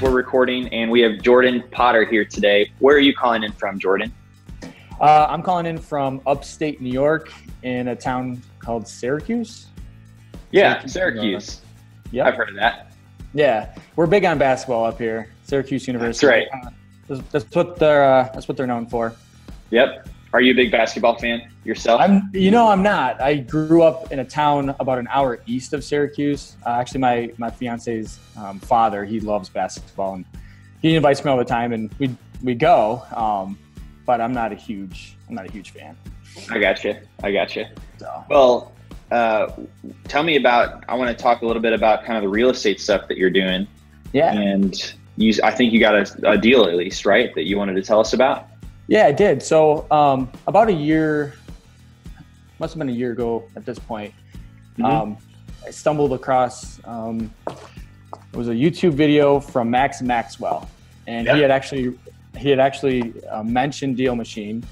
We're recording, and we have Jordan Potter here today. Where are you calling in from, Jordan? I'm calling in from upstate New York in a town called Syracuse. Yeah, Syracuse. Yeah, I've heard of that. Yeah, we're big on basketball up here. Syracuse University. That's right. That's what they're known for. Yep. Are you a big basketball fan yourself? I'm not. I grew up in a town about an hour east of Syracuse. Actually, my fiance's father, he loves basketball, and he invites me all the time, and we go. But I'm not a huge fan. I got you. So. Well, tell me about. I want to talk a little bit about kind of the real estate stuff that you're doing. Yeah. And I think you got a deal at least, right? That you wanted to tell us about. Yeah, I did. So about a year, must have been a year ago at this point, I stumbled across, it was a YouTube video from Max Maxwell. And he had actually mentioned DealMachine.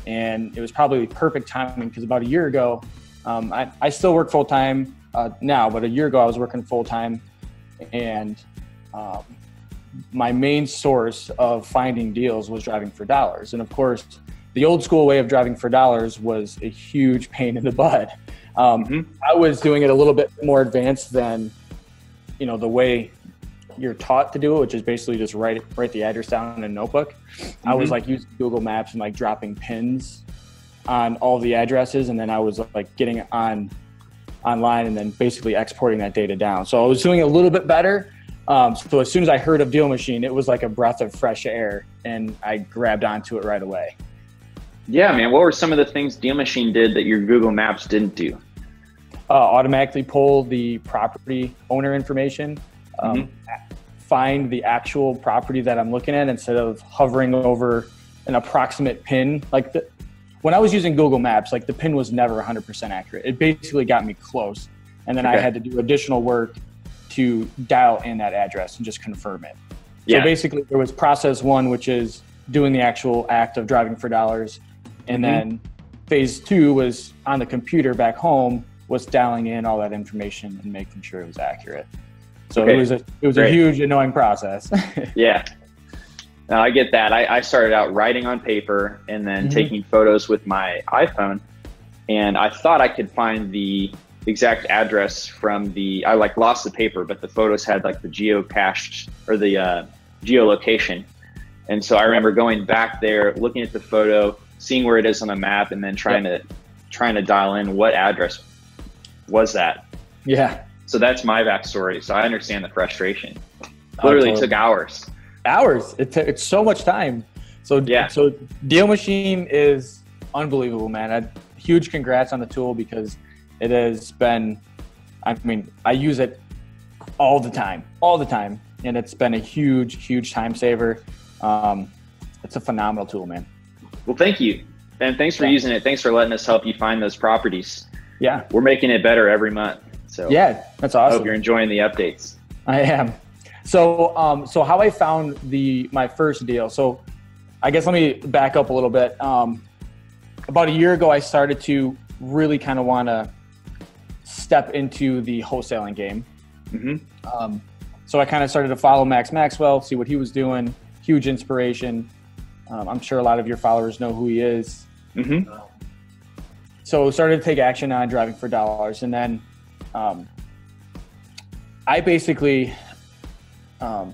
And it was probably perfect timing because about a year ago, I still work full-time now, but a year ago I was working full-time. And my main source of finding deals was driving for dollars. And of course, the old school way of driving for dollars was a huge pain in the butt. I was doing it a little bit more advanced than, the way you're taught to do it, which is basically just write the address down in a notebook. I was like using Google Maps and like dropping pins on all the addresses. And then I was like getting it online and then basically exporting that data down. So I was doing a little bit better. So as soon as I heard of DealMachine, it was like a breath of fresh air, and I grabbed onto it right away. Yeah, man. What were some of the things DealMachine did that your Google Maps didn't do? Automatically pull the property owner information, find the actual property that I'm looking at instead of hovering over an approximate pin. When I was using Google Maps, like the pin was never 100% accurate. It basically got me close, and then I had to do additional work to dial in that address and just confirm it. So basically there was process one, which is doing the actual act of driving for dollars. And then phase two was on the computer back home, was dialing in all that information and making sure it was accurate. So it was a huge annoying process. Yeah. Now I get that. I started out writing on paper and then taking photos with my iPhone. And I thought I could find the exact address from I lost the paper, but the photos had like the geocached or the geolocation. And so I remember going back there, looking at the photo, seeing where it is on the map, and then trying to dial in what address was that. Yeah. So that's my backstory. So I understand the frustration. Literally took hours. It's so much time. So DealMachine is unbelievable, man. Huge congrats on the tool because it has been, I use it all the time. And it's been a huge time saver. It's a phenomenal tool, man. Well, thank you. And thanks for using it. Thanks for letting us help you find those properties. Yeah. We're making it better every month. So yeah, that's awesome. I hope you're enjoying the updates. I am. So how I found my first deal. So I guess let me back up a little bit. About a year ago, I started to really kind of want to step into the wholesaling game. So I kind of started to follow Max Maxwell, see what he was doing. Huge inspiration. I'm sure a lot of your followers know who he is. So started to take action on driving for dollars. And then I basically, I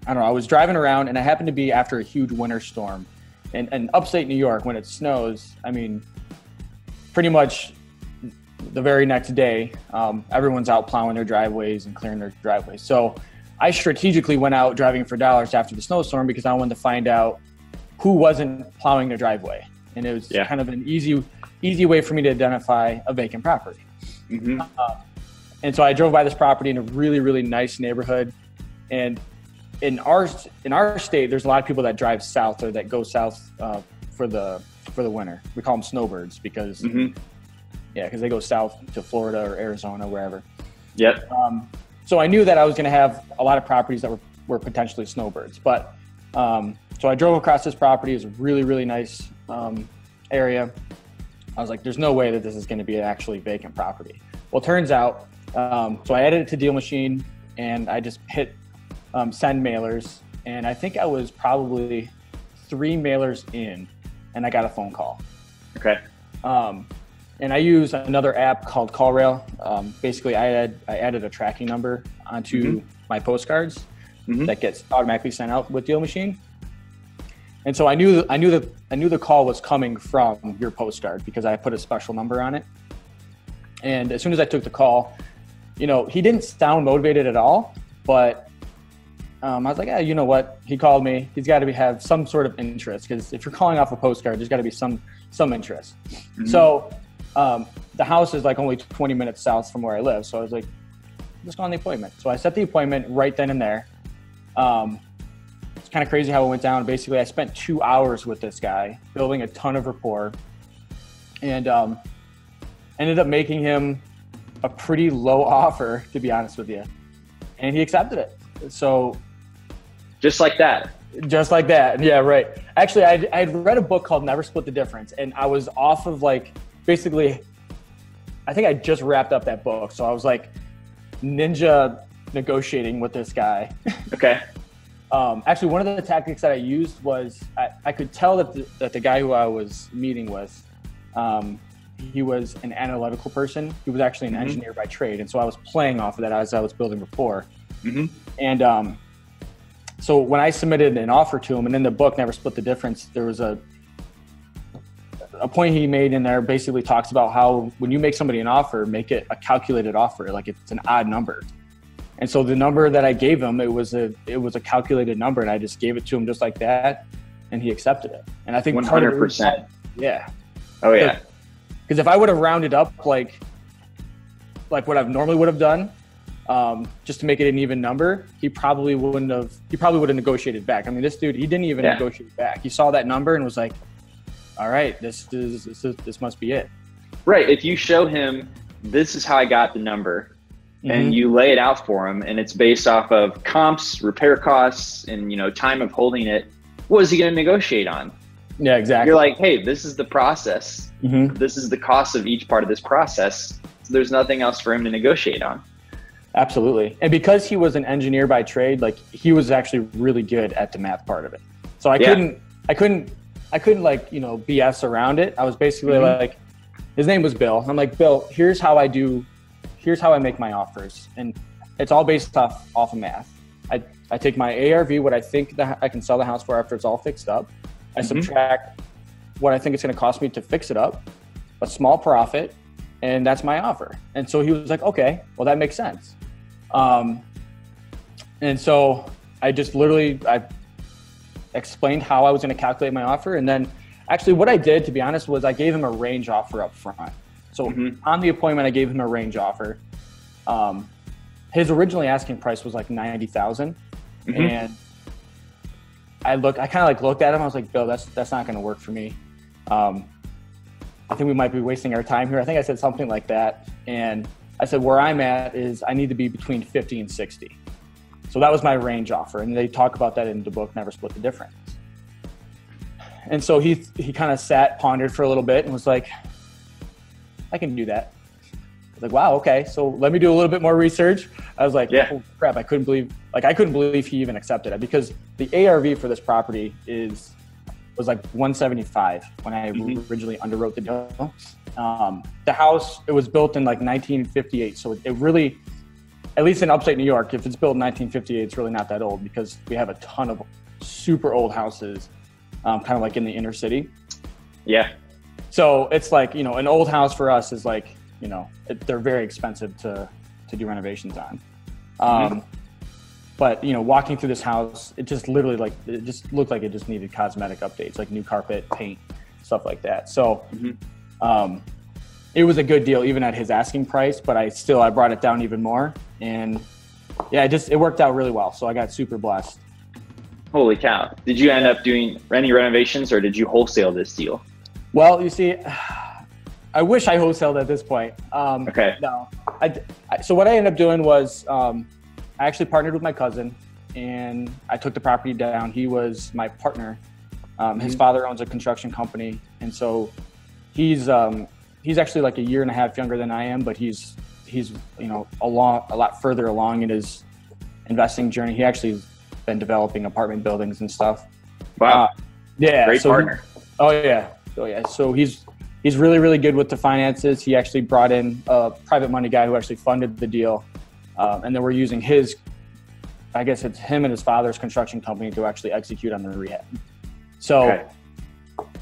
was driving around and I happened to be after a huge winter storm. And upstate New York, when it snows, pretty much the very next day, everyone's out plowing their driveways and clearing their driveways. So I strategically went out driving for dollars after the snowstorm because I wanted to find out who wasn't plowing their driveway. And it was kind of an easy way for me to identify a vacant property. And so I drove by this property in a really, really nice neighborhood. And in our state, there's a lot of people that drive south or that go south for the winter. We call them snowbirds because because they go south to Florida or Arizona, wherever. Yep. So I knew that I was going to have a lot of properties that were potentially snowbirds. But so I drove across this property. It was a really, really nice area. I was like, there's no way that this is going to be an actually vacant property. Well, it turns out, so I added it to DealMachine and I just hit send mailers, and I think I was probably 3 mailers in, and I got a phone call. Okay. And I use another app called CallRail. Basically, I added a tracking number onto my postcards that gets automatically sent out with DealMachine. And so I knew the call was coming from your postcard because I put a special number on it. And as soon as I took the call, he didn't sound motivated at all, but I was like, you know what? He called me. He's got to have some sort of interest, because if you're calling off a postcard, there's got to be some interest. So the house is like only 20 minutes south from where I live. So I was like, let's go on the appointment. So I set the appointment right then and there. It's kind of crazy how it went down. Basically, I spent 2 hours with this guy, building a ton of rapport, and ended up making him a pretty low offer, to be honest with you. And he accepted it. So just like that. Yeah, right. Actually, I'd read a book called Never Split the Difference, and I was off of basically, I think I just wrapped up that book. So I was like ninja negotiating with this guy. Okay. Actually, one of the tactics that I used was I could tell that the guy who I was meeting with, he was an analytical person. He was actually an engineer by trade. And so I was playing off of that as I was building rapport. And so when I submitted an offer to him, and in the book, Never Split the Difference, there was a point he made in there, basically talks about how when you make somebody an offer, make it a calculated offer, like it's an odd number. And so the number that I gave him, it was a calculated number, and I just gave it to him just like that, and he accepted it. And I think 100%. Yeah. Oh yeah. Because if I would have rounded up like what I normally would have done, just to make it an even number, he probably would have negotiated back. I mean, this dude, he didn't even negotiate back. He saw that number and was like, all right, this must be it. Right. If you show him, this is how I got the number, and you lay it out for him, and it's based off of comps, repair costs, and time of holding it, what is he going to negotiate on? Yeah, exactly. You're like, hey, this is the process. This is the cost of each part of this process. So there's nothing else for him to negotiate on. Absolutely. And because he was an engineer by trade, he was actually really good at the math part of it. So I couldn't BS around it. I was basically his name was Bill. I'm like, Bill, here's how I make my offers. And it's all based off of math. I take my ARV, what I think that I can sell the house for after it's all fixed up. I subtract what I think it's going to cost me to fix it up, a small profit, and that's my offer. And so he was like, okay, well, that makes sense. And so I just I explained how I was going to calculate my offer. And then actually what I did, to be honest, was I gave him a range offer up front. So on the appointment, I gave him a range offer. His originally asking price was like $90,000. And I kind of looked at him. I was like, Bill, that's not going to work for me. I think we might be wasting our time here. I think I said something like that. And I said, where I'm at is I need to be between 50 and 60. So that was my range offer. And they talk about that in the book, Never Split the Difference. And so he kind of pondered for a little bit and was like, I can do that. I was like, wow, okay. So let me do a little bit more research. I was like, oh crap, I couldn't believe he even accepted it, because the ARV for this property was like 175 when I originally underwrote the deal. The house, it was built in like 1958. So it really, at least in upstate New York, if it's built in 1958, it's really not that old, because we have a ton of super old houses, kind of like in the inner city. Yeah. So it's like, an old house for us is like, they're very expensive to do renovations on. But, walking through this house, it just literally it just looked like it just needed cosmetic updates, like new carpet, paint, stuff like that. So it was a good deal even at his asking price, but I brought it down even more. And yeah, it worked out really well. So I got super blessed. Holy cow. Did you end up doing any renovations, or did you wholesale this deal? Well, you see, I wish I wholesaled at this point. Okay. No. So what I ended up doing was I actually partnered with my cousin, and I took the property down. He was my partner. His father owns a construction company, and so he's actually like a year and a half younger than I am, but he's a lot further along in his investing journey. He actually has been developing apartment buildings and stuff. Wow. Yeah. Great partner. Oh yeah. So he's really, really good with the finances. He actually brought in a private money guy who actually funded the deal. And then we're using his, I guess it's him and his father's construction company to actually execute on the rehab. So Okay.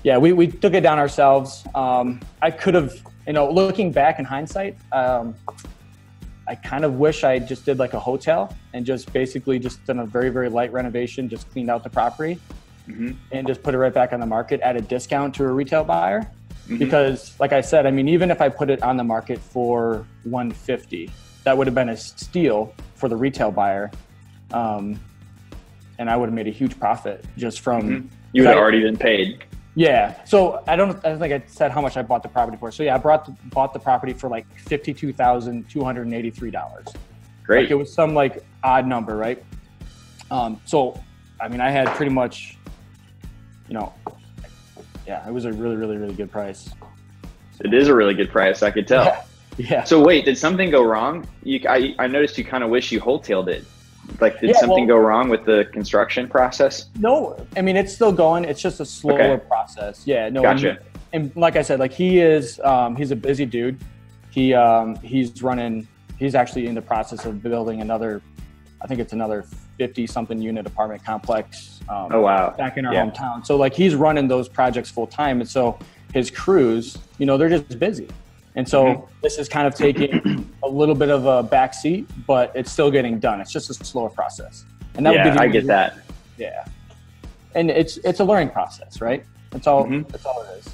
yeah, we took it down ourselves. I could have, looking back in hindsight, I kind of wish I just did like a hotel and just basically just done a very, very light renovation, just cleaned out the property and just put it right back on the market at a discount to a retail buyer. Because like I said, I mean, even if I put it on the market for $150, that would have been a steal for the retail buyer. And I would have made a huge profit just from... You would have already been paid. Yeah. So I don't think I said how much I bought the property for. So yeah, I bought the property for like $52,283. Great. Like it was some like odd number, right? So, I mean, I had pretty much, it was a really, really, really good price. It is a really good price, I could tell. Yeah. So wait, did something go wrong? I noticed you kind of wish you wholesaleed it. Like, did something go wrong with the construction process? No, I mean, it's still going. It's just a slower process. Yeah, no. Gotcha. And like I said, like he's a busy dude. He's actually in the process of building another 50 something unit apartment complex. Oh, wow. Back in our hometown. So like he's running those projects full time. And so his crews, they're just busy. And so this is kind of taking a little bit of a backseat, but it's still getting done. It's just a slower process. And that would be I get that. Yeah. And it's a learning process, right? That's all it is.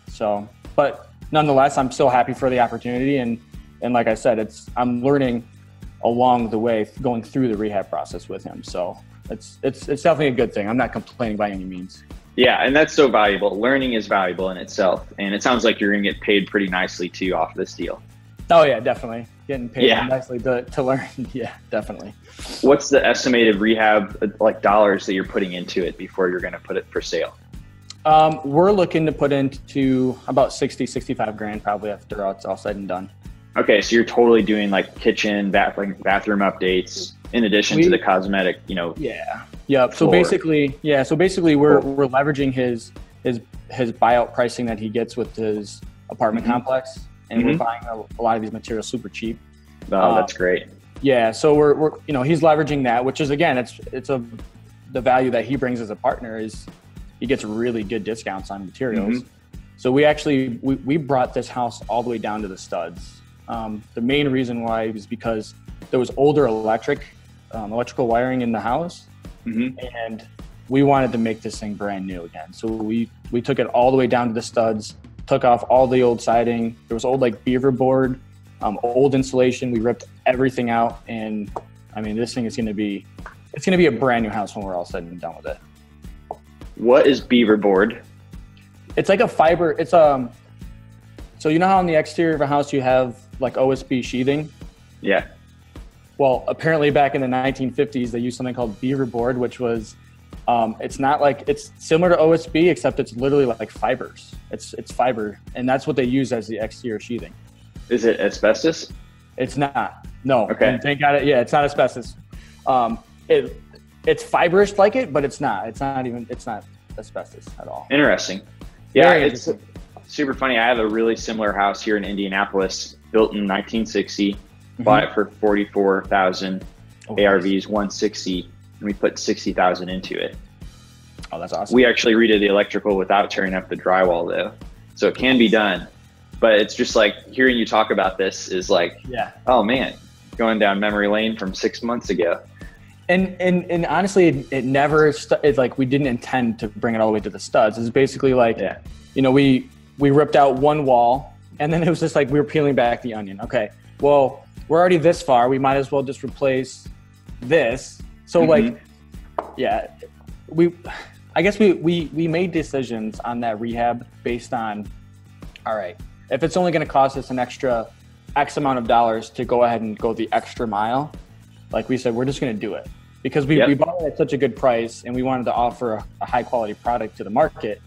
So, but nonetheless, I'm still happy for the opportunity. And like I said, I'm learning along the way, going through the rehab process with him. So it's definitely a good thing. I'm not complaining by any means. Yeah, and that's so valuable. Learning is valuable in itself. And it sounds like you're going to get paid pretty nicely too off this deal. Oh yeah, definitely. Getting paid nicely to learn. Yeah, definitely. What's the estimated rehab like dollars that you're putting into it before you're going to put it for sale? We're looking to put into about 65 grand probably after it's all said and done. Okay, so you're totally doing like kitchen, bathroom updates in addition to the cosmetic, Yeah. Yep. So basically, we're leveraging his buyout pricing that he gets with his apartment complex, and we're buying a lot of these materials super cheap. Oh, that's great. Yeah. So we're he's leveraging that, which is again, the value that he brings as a partner is he gets really good discounts on materials. So we brought this house all the way down to the studs. The main reason why was because there was older electrical wiring in the house. And we wanted to make this thing brand new again. So we took it all the way down to the studs, took off all the old siding. There was old like beaver board, old insulation. We ripped everything out. And I mean, this thing is going to be a brand new house when we're all said and done with it. What is beaver board? It's like a fiber. It's so you know how on the exterior of a house you have like OSB sheathing? Yeah. Well, apparently back in the 1950s, they used something called beaver board, which was, it's similar to OSB, except it's literally like fibers. It's fiber. And that's what they use as the exterior sheathing. Is it asbestos? It's not. No. Okay. Thank God. Yeah, it's not asbestos. It's fibrous like it, but it's not. It's not asbestos at all. Interesting. Yeah, it's super funny. I have a really similar house here in Indianapolis, built in 1960. Bought it for $44,000, ARVs 160, and we put $60,000 into it. Oh, that's awesome. We actually redid the electrical without tearing up the drywall though, so it can be done. But it's just like hearing you talk about this is like, oh man, going down memory lane from 6 months ago. And honestly, it never. It's like we didn't intend to bring it all the way to the studs. It's basically like, we ripped out one wall, and then it was just like we were peeling back the onion. Okay, well, we're already this far. We might as well just replace this. So I guess we made decisions on that rehab based on, all right, if it's only going to cost us an extra X amount of dollars to go ahead and go the extra mile, like we said, we're just going to do it because we bought it at such a good price and we wanted to offer a high quality product to the market.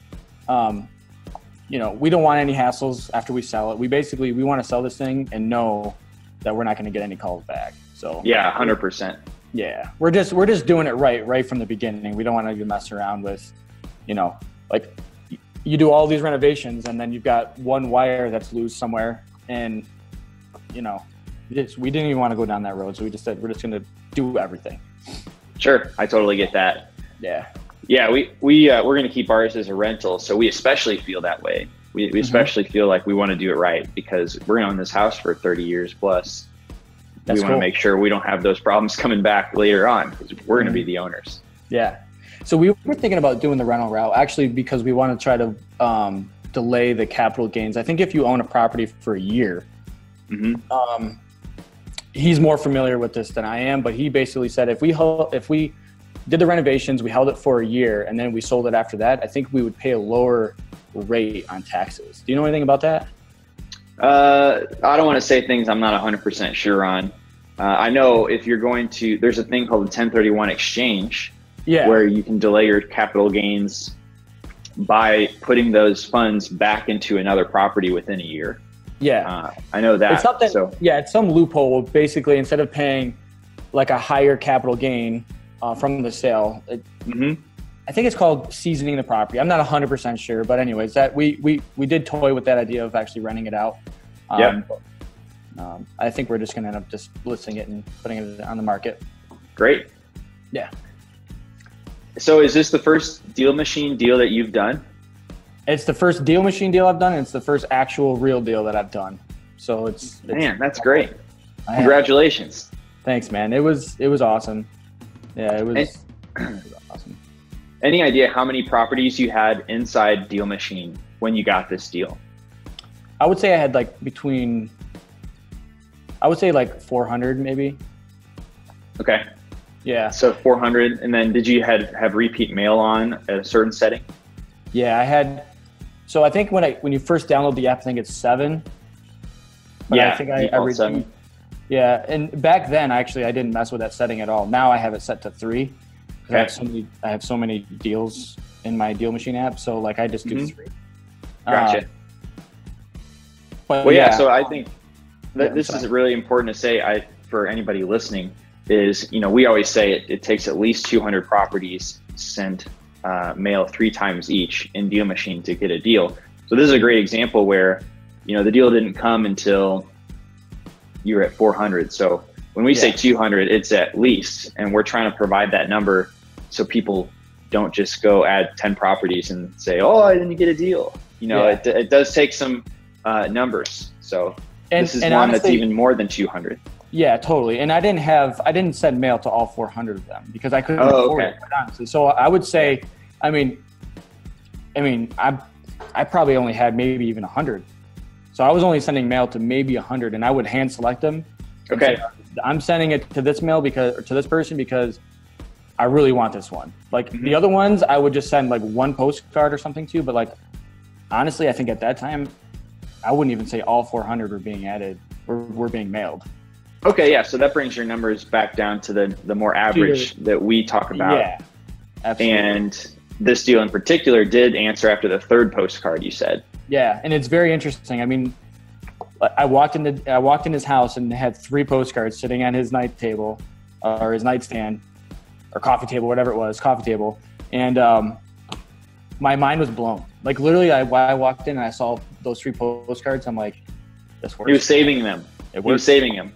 We don't want any hassles after we sell it. We want to sell this thing and know that we're not going to get any calls back. So 100%. Yeah, we're just doing it right from the beginning. We don't want to even mess around with, like you do all these renovations and then you've got one wire that's loose somewhere, and we didn't even want to go down that road, so we just said we're just going to do everything. Sure, I totally get that. Yeah. Yeah, we're going to keep ours as a rental, so we especially feel that way. We especially feel like we want to do it right because we're going to own this house for 30 years plus. That's we want to make sure we don't have those problems coming back later on because we're going to be the owners. Yeah. So we were thinking about doing the rental route actually because we want to try to delay the capital gains. I think if you own a property for a year, he's more familiar with this than I am, but he basically said if we did the renovations, we held it for a year, and then we sold it after that, I think we would pay a lower rate on taxes. Do you know anything about that? I don't want to say things I'm not 100% sure on. I know if you're going to, there's a thing called a 1031 exchange, where you can delay your capital gains by putting those funds back into another property within a year. Yeah. I know that. It's something, it's some loophole. Basically, instead of paying like a higher capital gain from the sale, I think it's called seasoning the property. I'm not 100% sure, but anyways, that we did toy with that idea of actually renting it out. I think we're just going to end up just listing it and putting it on the market. Great. Yeah. So is this the first DealMachine deal that you've done? It's the first DealMachine deal I've done, and it's the first actual real deal that I've done. So it's man, that's great. Congratulations. Thanks, man. It was awesome. Yeah, it was awesome. Any idea how many properties you had inside DealMachine when you got this deal? I would say I had like 400 maybe. Okay. Yeah. So 400, and then did you have repeat mail on at a certain setting? Yeah, I had. So I think when you first download the app, I think it's 7. But yeah, I think I read 7. Yeah, and back then I didn't mess with that setting at all. Now I have it set to 3. Okay. I have so many deals in my DealMachine app, so like I just do 3. Gotcha. But so I think that this is really important to say. For anybody listening, is we always say it takes at least 200 properties sent mail 3 times each in DealMachine to get a deal. So this is a great example where the deal didn't come until you were at 400. So when we say 200, it's at least, and we're trying to provide that number so people don't just go add 10 properties and say, oh, I didn't get a deal. It does take some numbers. So this is one honestly, that's even more than 200. Yeah, totally. And I didn't send mail to all 400 of them because I couldn't afford it, honestly. So I would say, I probably only had maybe even 100. So I was only sending mail to maybe 100, and I would hand select them. Okay. Say, I'm sending it to this to this person because I really want this one. Like the other ones, I would just send like one postcard or something to, but like, honestly, I think at that time, I wouldn't even say all 400 were being added or were being mailed. Okay, yeah. So that brings your numbers back down to the more average that we talk about. Yeah, absolutely. And this deal in particular did answer after the 3rd postcard, you said. Yeah, and it's very interesting. I mean, I walked in his house and had 3 postcards sitting on his night table or his nightstand or coffee table, whatever it was, coffee table. And my mind was blown. Like literally, I walked in and I saw those 3 postcards. I'm like, this works. He was saving them. He was saving them.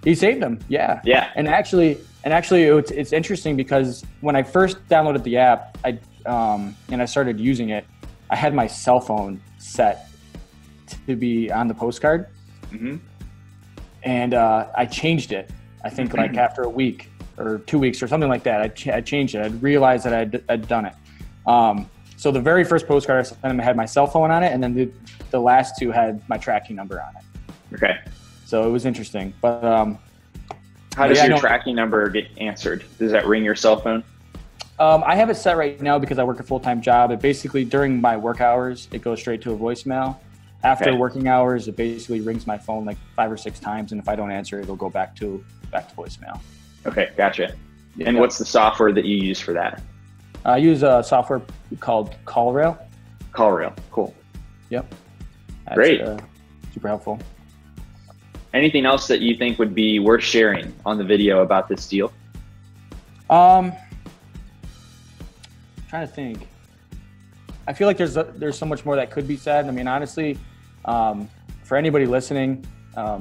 He saved them. Yeah. Yeah. And actually, it's interesting because when I first downloaded the app, and I started using it, I had my cell phone set to be on the postcard. And I changed it. I think like after a week or 2 weeks or something like that, I changed it. I realized that I'd done it. So the very first postcard I sent him had my cell phone on it, and then the last 2 had my tracking number on it. Okay. So it was interesting. But how does your tracking number get answered? Does that ring your cell phone? I have it set right now because I work a full-time job. It basically, during my work hours, it goes straight to a voicemail. After working hours, it basically rings my phone like 5 or 6 times, and if I don't answer, it'll go back to voicemail. Okay, gotcha. And what's the software that you use for that? I use a software called CallRail. CallRail, cool. Yep. That's, great. Super helpful. Anything else that you think would be worth sharing on the video about this deal? Trying to think. I feel like there's so much more that could be said. I mean, honestly, for anybody listening, I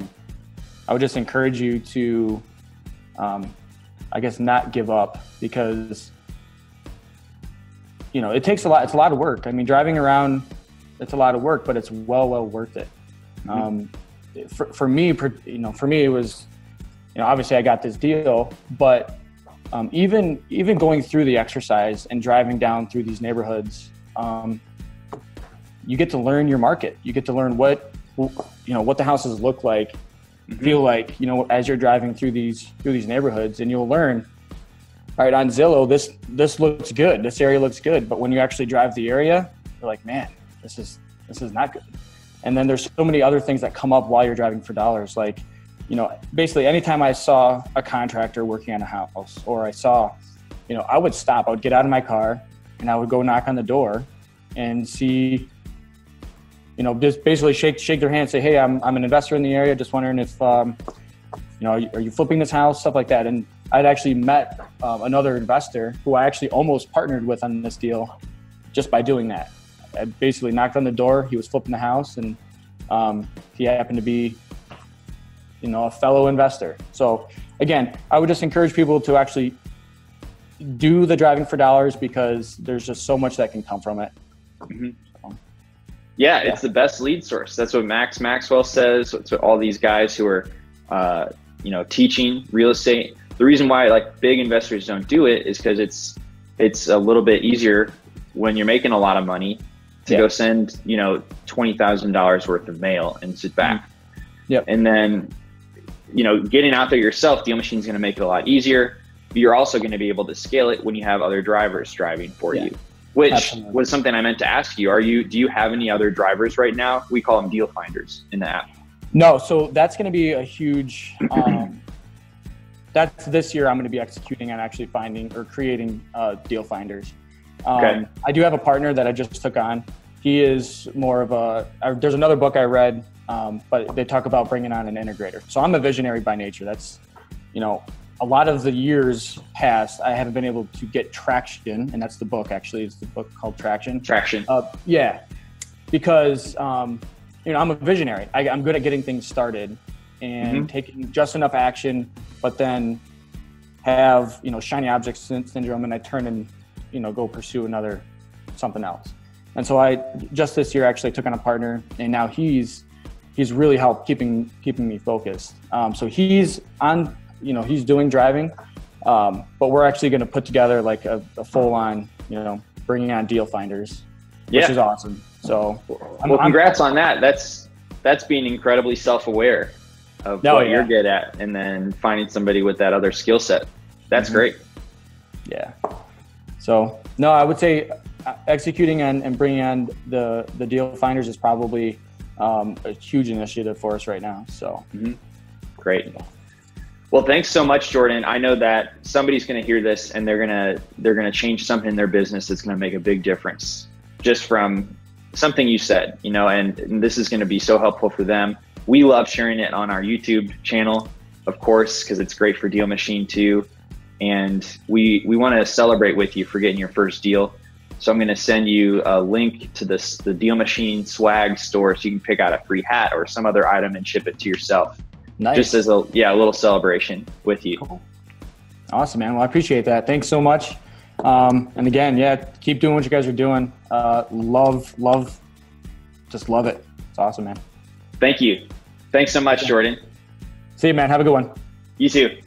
would just encourage you to, I guess, not give up, because, you know, it takes a lot. It's a lot of work. I mean, driving around, it's a lot of work, but it's well worth it. For me, it was, you know, obviously I got this deal, but even going through the exercise and driving down through these neighborhoods, you get to learn your market. You get to learn what the houses look like, feel like, you know, as you're driving through these neighborhoods, and you'll learn, all right, on Zillow, this looks good. This area looks good. But when you actually drive the area, you're like, man, this is not good. And then there's so many other things that come up while you're driving for dollars. Like, you know, basically anytime I saw a contractor working on a house, or I saw, you know, I would stop, I would get out of my car and I would go knock on the door and see, you know, just basically shake their hand, say, hey, I'm an investor in the area. Just wondering if, you know, are you flipping this house? Stuff like that. And I'd actually met another investor who I actually almost partnered with on this deal just by doing that. I basically knocked on the door. He was flipping the house, and he happened to be, you know, a fellow investor. So again, I would just encourage people to actually do the driving for dollars, because there's just so much that can come from it. Yeah, it's the best lead source. That's what Max Maxwell says. It's what all these guys who are, you know, teaching real estate. The reason why like big investors don't do it is because it's a little bit easier when you're making a lot of money to go send, you know, $20,000 worth of mail and sit back. And then, you know, getting out there yourself, DealMachine is going to make it a lot easier. But you're also going to be able to scale it when you have other drivers driving for you, which was something I meant to ask you. Do you have any other drivers right now? We call them deal finders in the app. No. So that's going to be a huge, that's this year I'm going to be executing on actually finding or creating deal finders. I do have a partner that I just took on. He is more of there's another book I read, but they talk about bringing on an integrator. So I'm a visionary by nature. That's, you know, a lot of the years past, I haven't been able to get traction. And that's the book, actually. It's the book called Traction. Because, you know, I'm a visionary. I'm good at getting things started and taking just enough action, but then have, you know, shiny object syndrome, and I turn and, you know, go pursue something else. And so I just this year actually took on a partner, and now he's really helped keeping me focused. So he's on, you know, he's doing driving, but we're actually going to put together like a full on, you know, bringing on deal finders, which is awesome. So congrats on that. That's being incredibly self-aware of what you're good at, and then finding somebody with that other skill set. That's great. Yeah. So no, I would say executing and bringing on the deal finders is probably a huge initiative for us right now. So great. Well, thanks so much, Jordan. I know that somebody's going to hear this and they're going to change something in their business that's going to make a big difference just from something you said, you know, and this is going to be so helpful for them. We love sharing it on our YouTube channel, of course, because it's great for DealMachine too. And we want to celebrate with you for getting your first deal. So I'm going to send you a link to the DealMachine swag store so you can pick out a free hat or some other item and ship it to yourself. Nice. Just as a little celebration with you. Cool. Awesome, man. Well, I appreciate that. Thanks so much. And again, keep doing what you guys are doing. Just love it. It's awesome, man. Thank you. Thanks so much, Jordan. See you, man. Have a good one. You too.